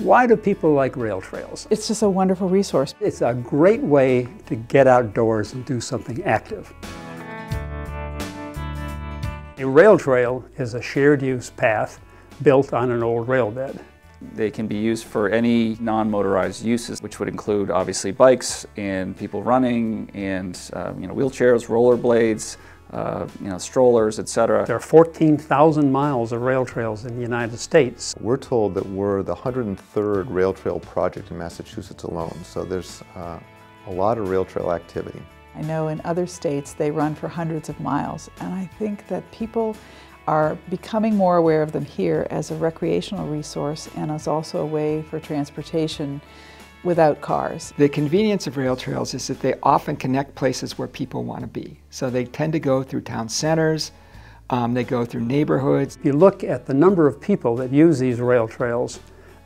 Why do people like rail trails? It's just a wonderful resource. It's a great way to get outdoors and do something active. A rail trail is a shared use path built on an old rail bed. They can be used for any non-motorized uses, which would include obviously bikes and people running and wheelchairs, rollerblades, strollers, etc. There are 14,000 miles of rail trails in the United States. We're told that we're the 103rd rail trail project in Massachusetts alone, so there's a lot of rail trail activity. I know in other states they run for hundreds of miles, and I think that people are becoming more aware of them here as a recreational resource and as also a way for transportation without cars. The convenience of rail trails is that they often connect places where people want to be. So they tend to go through town centers, they go through neighborhoods. If you look at the number of people that use these rail trails,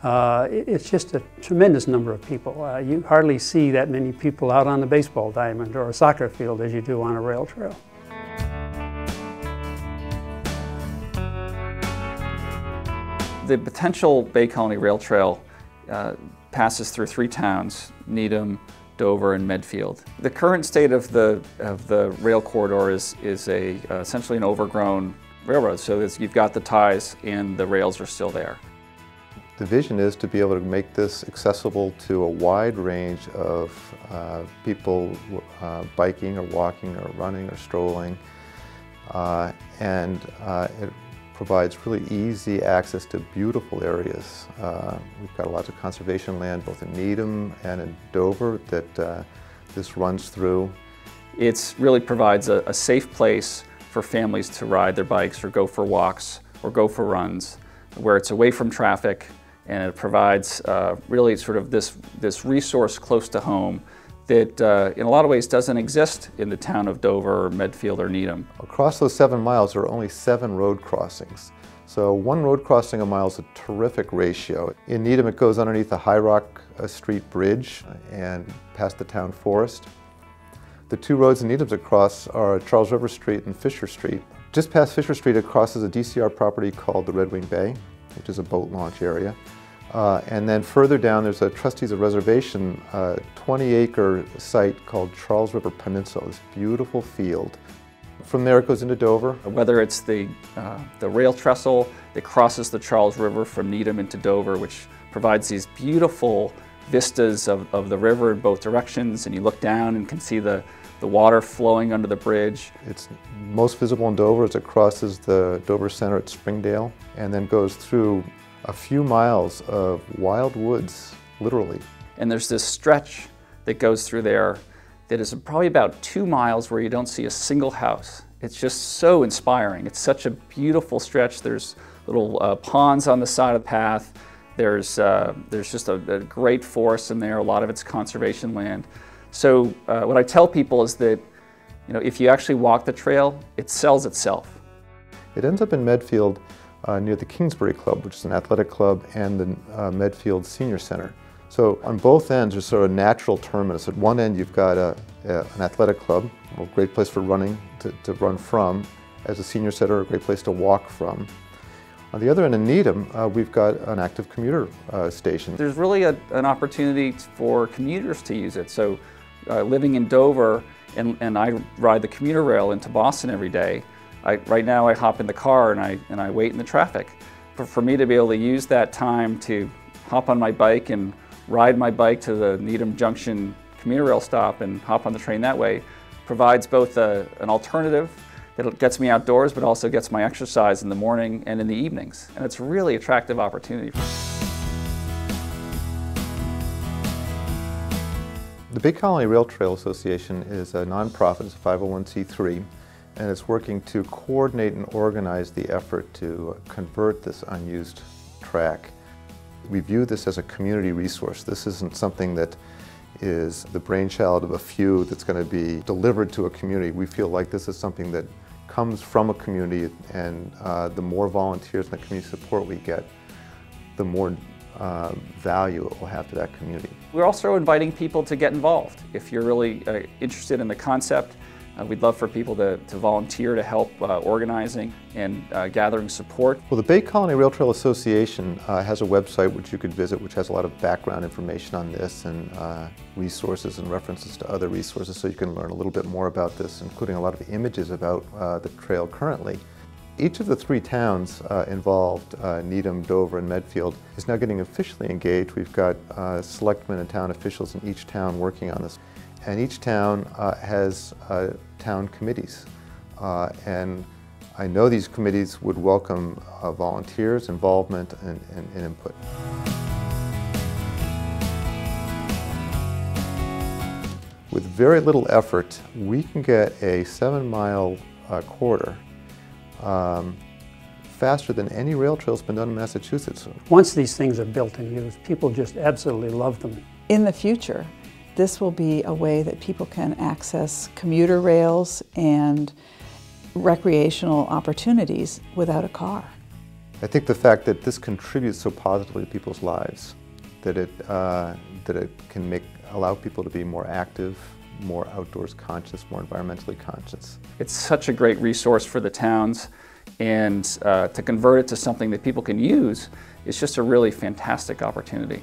it's just a tremendous number of people. You hardly see that many people out on a baseball diamond or a soccer field as you do on a rail trail. The potential Bay Colony Rail Trail passes through 3 towns, Needham, Dover, and Medfield. The current state of the rail corridor is essentially an overgrown railroad, so you've got the ties and the rails are still there. The vision is to be able to make this accessible to a wide range of people biking or walking or running or strolling, it provides really easy access to beautiful areas. We've got lots of conservation land both in Needham and in Dover that this runs through. It really provides a safe place for families to ride their bikes or go for walks or go for runs, where it's away from traffic, and it provides really sort of this resource close to home that in a lot of ways doesn't exist in the town of Dover or Medfield or Needham. Across those 7 miles there are only 7 road crossings. So 1 road crossing a mile is a terrific ratio. In Needham it goes underneath the High Rock Street Bridge and past the town forest. The 2 roads in Needham that cross are Charles River Street and Fisher Street. Just past Fisher Street it crosses a DCR property called the Red Wing Bay, which is a boat launch area. And then further down there's a Trustees of Reservation 20-acre site called Charles River Peninsula, this beautiful field. From there it goes into Dover. Whether it's the rail trestle that crosses the Charles River from Needham into Dover, which provides these beautiful vistas of the river in both directions, and you look down and can see the water flowing under the bridge. It's most visible in Dover as it crosses the Dover Center at Springdale and then goes through a few miles of wild woods, literally. And there's this stretch that goes through there that is probably about 2 miles where you don't see a single house. It's just so inspiring. It's such a beautiful stretch. There's little ponds on the side of the path. There's just a great forest in there. A lot of it's conservation land. So what I tell people is that if you actually walk the trail, it sells itself. It ends up in Medfield near the Kingsbury Club, which is an athletic club, and the Medfield Senior Center. So on both ends there's sort of a natural terminus. At one end you've got an athletic club, a great place for running, to run from. As a senior center, a great place to walk from. On the other end in Needham, we've got an active commuter station. There's really an opportunity for commuters to use it. So living in Dover, and I ride the commuter rail into Boston every day. Right now I hop in the car and I wait in the traffic. But for me to be able to use that time to hop on my bike and ride my bike to the Needham Junction commuter rail stop and hop on the train that way provides both an alternative that gets me outdoors but also gets my exercise in the morning and in the evenings. And it's a really attractive opportunity. The Bay Colony Rail Trail Association is a nonprofit, it's a 501c3. And it's working to coordinate and organize the effort to convert this unused track. We view this as a community resource. This isn't something that is the brainchild of a few that's going to be delivered to a community. We feel like this is something that comes from a community, and the more volunteers and the community support we get, the more value it will have to that community. We're also inviting people to get involved. If you're really interested in the concept, We'd love for people to volunteer to help organizing and gathering support. Well, the Bay Colony Rail Trail Association has a website which you could visit, which has a lot of background information on this and resources and references to other resources, so you can learn a little bit more about this, including a lot of images about the trail currently. Each of the 3 towns involved, Needham, Dover, and Medfield, is now getting officially engaged. We've got selectmen and town officials in each town working on this. And each town has town committees. And I know these committees would welcome volunteers, involvement, and input. With very little effort, we can get a 7-mile corridor faster than any rail trail's been done in Massachusetts. Once these things are built and used, people just absolutely love them. In the future, this will be a way that people can access commuter rails and recreational opportunities without a car. I think the fact that this contributes so positively to people's lives, that it can allow people to be more active, more outdoors conscious, more environmentally conscious. It's such a great resource for the towns, and to convert it to something that people can use is just a really fantastic opportunity.